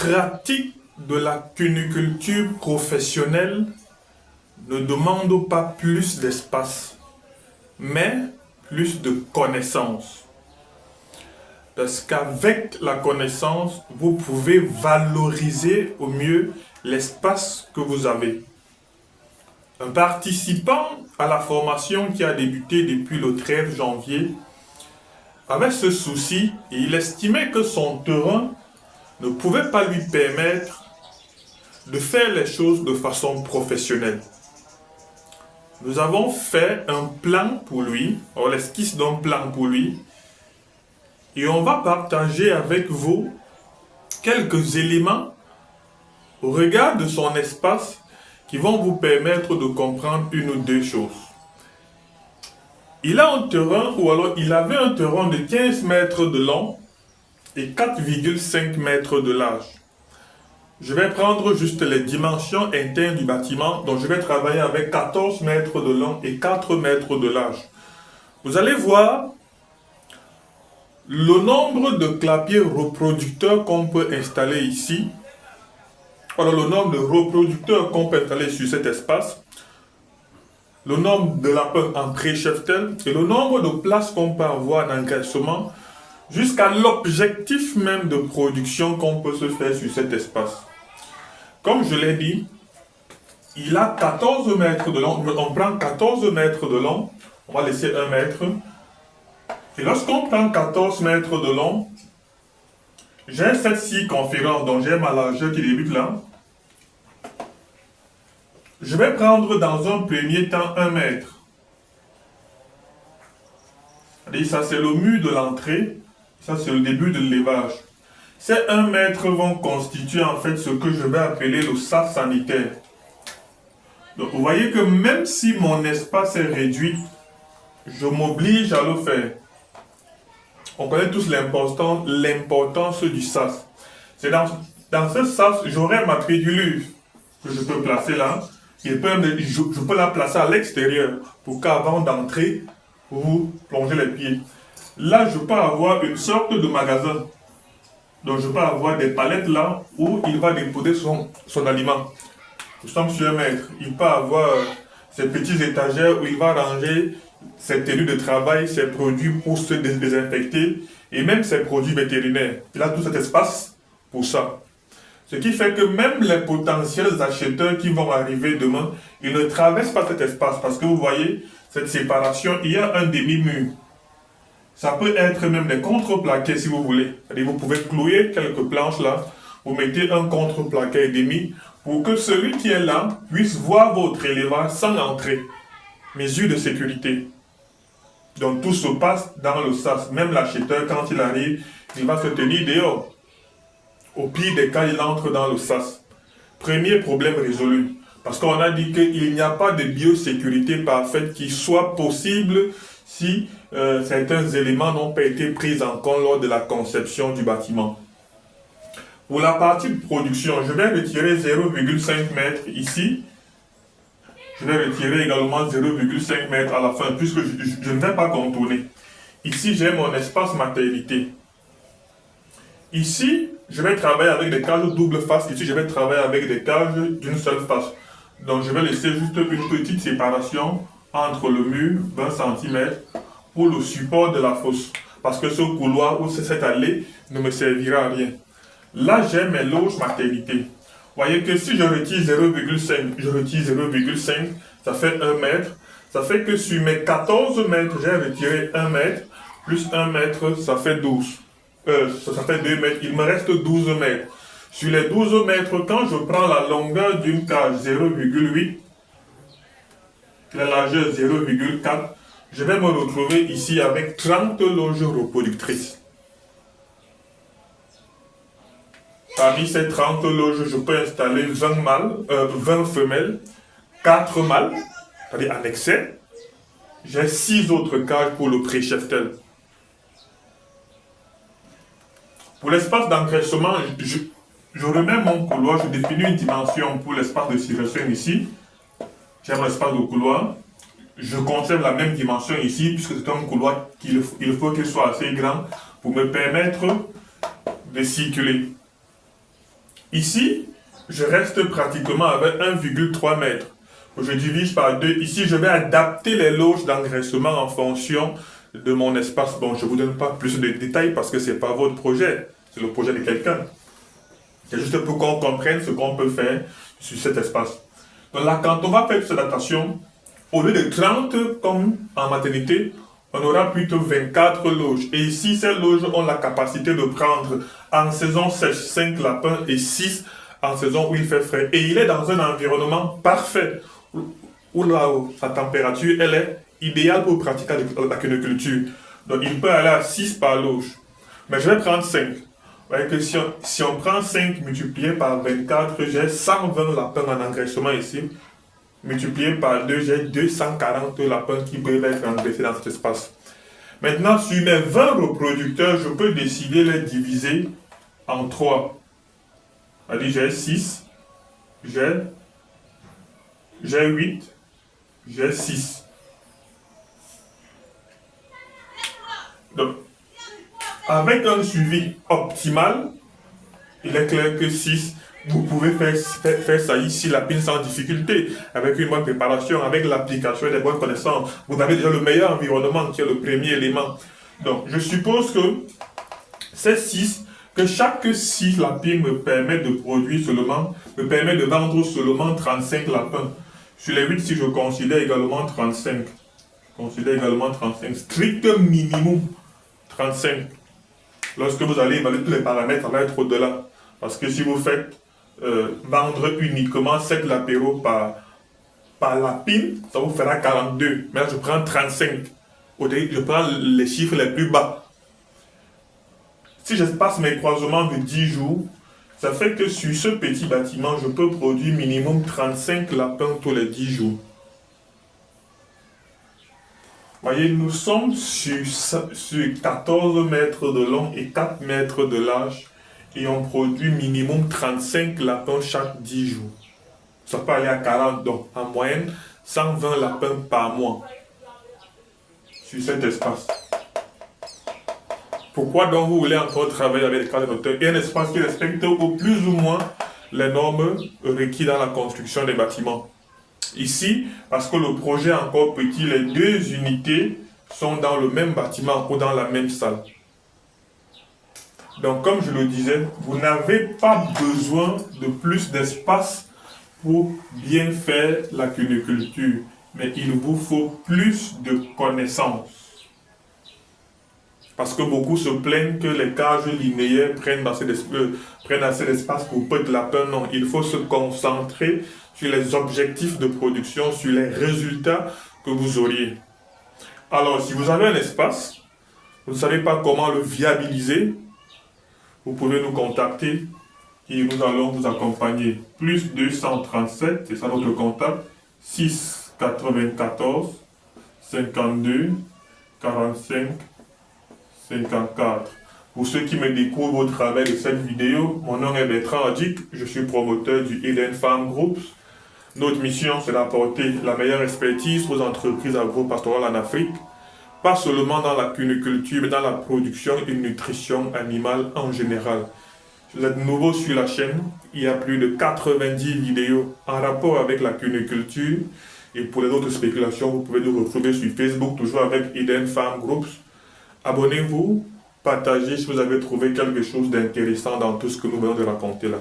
pratique de la cuniculture professionnelle ne demande pas plus d'espace, mais plus de connaissances. Parce qu'avec la connaissance, vous pouvez valoriser au mieux l'espace que vous avez. Un participant à la formation qui a débuté depuis le 13 janvier avait ce souci et il estimait que son terrain ne pouvait pas lui permettre de faire les choses de façon professionnelle. Nous avons fait un plan pour lui, l'esquisse d'un plan pour lui, et on va partager avec vous quelques éléments au regard de son espace qui vont vous permettre de comprendre une ou deux choses. Il a un terrain, ou alors il avait un terrain de 15 mètres de long et 4,5 mètres de large. Je vais prendre juste les dimensions internes du bâtiment, donc je vais travailler avec 14 mètres de long et 4 mètres de large. Vous allez voir le nombre de clapiers reproducteurs qu'on peut installer ici. Alors le nombre de reproducteurs qu'on peut installer sur cet espace, le nombre de lapins en pré-cheptel et le nombre de places qu'on peut avoir en encaissement jusqu'à l'objectif même de production qu'on peut se faire sur cet espace. Comme je l'ai dit, il a 14 mètres de long. On prend 14 mètres de long, on va laisser 1 mètre. Et lorsqu'on prend 14 mètres de long, j'ai cette circonférence, donc j'ai ma largeur qui débute là. Je vais prendre dans un premier temps 1 mètre. Ça c'est le mur de l'entrée, ça c'est le début de l'élevage. Ces 1 mètre vont constituer en fait ce que je vais appeler le sas sanitaire. Donc vous voyez que même si mon espace est réduit, je m'oblige à le faire. On connaît tous l'importance du sas. C'est dans ce sas, j'aurai ma pédulure que je peux placer là. Je peux la placer à l'extérieur pour qu'avant d'entrer, vous plongez les pieds. Là, je peux avoir une sorte de magasin. Donc, je peux avoir des palettes là où il va déposer son aliment. Nous sommes sur 1 mètre. Il peut avoir ces petits étagères où il va ranger ses tenues de travail, ses produits pour se désinfecter et même ses produits vétérinaires. Il a tout cet espace pour ça. Ce qui fait que même les potentiels acheteurs qui vont arriver demain, ils ne traversent pas cet espace parce que vous voyez, cette séparation, il y a un demi-mur. Ça peut être même des contreplaqués si vous voulez. C'est-à-dire vous pouvez clouer quelques planches là, vous mettez un contreplaqué et demi pour que celui qui est là puisse voir votre élevage sans entrer. Mesure de sécurité. Donc tout se passe dans le sas. Même l'acheteur, quand il arrive, il va se tenir dehors. Au pire des cas, il entre dans le sas. Premier problème résolu. Parce qu'on a dit qu'il n'y a pas de biosécurité parfaite qui soit possible si certains éléments n'ont pas été pris en compte lors de la conception du bâtiment. Pour la partie de production, je vais retirer 0,5 mètres ici. Je vais retirer également 0,5 mètres à la fin, puisque je ne vais pas contourner. Ici, j'ai mon espace maternité. Ici, je vais travailler avec des cages double face. Ici, je vais travailler avec des cages d'une seule face. Donc, je vais laisser juste une petite séparation entre le mur, 20 cm, pour le support de la fosse. Parce que ce couloir ou cette allée ne me servira à rien. Là, j'ai mes loges maternité. Vous voyez que si je retire 0,5, je retire 0,5, ça fait 1 mètre. Ça fait que sur mes 14 mètres, j'ai retiré 1 mètre, plus 1 mètre, ça fait 12. Ça fait 2 mètres, il me reste 12 mètres. Sur les 12 mètres, quand je prends la longueur d'une cage 0,8, la largeur 0,4, je vais me retrouver ici avec 30 loges reproductrices. Parmi ces 30 loges, je peux installer 20 femelles, 4 mâles, c'est-à-dire en excès. J'ai 6 autres cages pour le pré-cheptel. Pour l'espace d'engraissement, je remets mon couloir, je définis une dimension pour l'espace de circulation ici. J'ai mon espace de couloir. Je conserve la même dimension ici, puisque c'est un couloir il faut qu'il soit assez grand pour me permettre de circuler. Ici, je reste pratiquement avec 1,3 mètres. Je divise par 2. Ici, je vais adapter les loges d'engraissement en fonction de mon espace. Bon, je ne vous donne pas plus de détails parce que ce n'est pas votre projet, c'est le projet de quelqu'un. C'est juste pour qu'on comprenne ce qu'on peut faire sur cet espace. Donc là, quand on va faire cette adaptation, au lieu de 30 comme en maternité, on aura plutôt 24 loges. Et ici, ces loges ont la capacité de prendre en saison sèche 5 lapins et 6 en saison où il fait frais. Et il est dans un environnement parfait, où là où sa température, elle est idéale pour pratiquer la cuniculture. Donc il peut aller à 6 par loge. Mais je vais prendre 5. Vous voyez que si on prend 5 multiplié par 24, j'ai 120 lapins en engraissement ici. Multiplié par 2, j'ai 240 lapins qui peuvent être engraissés dans cet espace. Maintenant, sur mes 20 reproducteurs, je peux décider de les diviser en 3. C'est-à-dire, j'ai 6, j'ai 8, j'ai 6. Donc, avec un suivi optimal, il est clair que 6, vous pouvez faire ça ici, la pile sans difficulté, avec une bonne préparation, avec l'application et des bonnes connaissances. Vous avez déjà le meilleur environnement qui est le premier élément. Donc, je suppose que ces 6, que chaque 6 lapins me permet de produire seulement, me permet de vendre seulement 35 lapins. Sur les 8, si je considère également 35. Je considère également 35. Strict minimum 35. Lorsque vous allez évaluer tous les paramètres, ça va être au-delà. Parce que si vous faites vendre uniquement 7 lapéros par lapine, ça vous fera 42. Mais là, je prends 35. Je prends les chiffres les plus bas. Si je passe mes croisements de 10 jours, ça fait que sur ce petit bâtiment, je peux produire minimum 35 lapins tous les 10 jours. Voyez, nous sommes sur 14 mètres de long et 4 mètres de large et on produit minimum 35 lapins chaque 10 jours. Ça peut aller à 40, donc en moyenne 120 lapins par mois sur cet espace. Pourquoi donc vous voulez encore travailler avec les cadres d'auteur et un espace qui respecte au plus ou moins les normes requises dans la construction des bâtiments? Ici, parce que le projet est encore petit, les 2 unités sont dans le même bâtiment ou dans la même salle. Donc, comme je le disais, vous n'avez pas besoin de plus d'espace pour bien faire la cuniculture, mais il vous faut plus de connaissances. Parce que beaucoup se plaignent que les cages linéaires prennent assez d'espace pour peu de lapins. Non, il faut se concentrer sur les objectifs de production, sur les résultats que vous auriez. Alors, si vous avez un espace, vous ne savez pas comment le viabiliser, vous pouvez nous contacter et nous allons vous accompagner. Plus 237, c'est ça notre contact, 6 94 52 45 54. Pour ceux qui me découvrent au travers de cette vidéo, mon nom est Bertrand Adjik, je suis promoteur du Eden Farm Group. Notre mission, c'est d'apporter la meilleure expertise aux entreprises agro-pastorales en Afrique, pas seulement dans la cuniculture, mais dans la production et nutrition animale en général. Vous êtes nouveau sur la chaîne, il y a plus de 90 vidéos en rapport avec la cuniculture. Et pour les autres spéculations, vous pouvez nous retrouver sur Facebook, toujours avec Eden Farm Group. Abonnez-vous, partagez si vous avez trouvé quelque chose d'intéressant dans tout ce que nous venons de raconter là.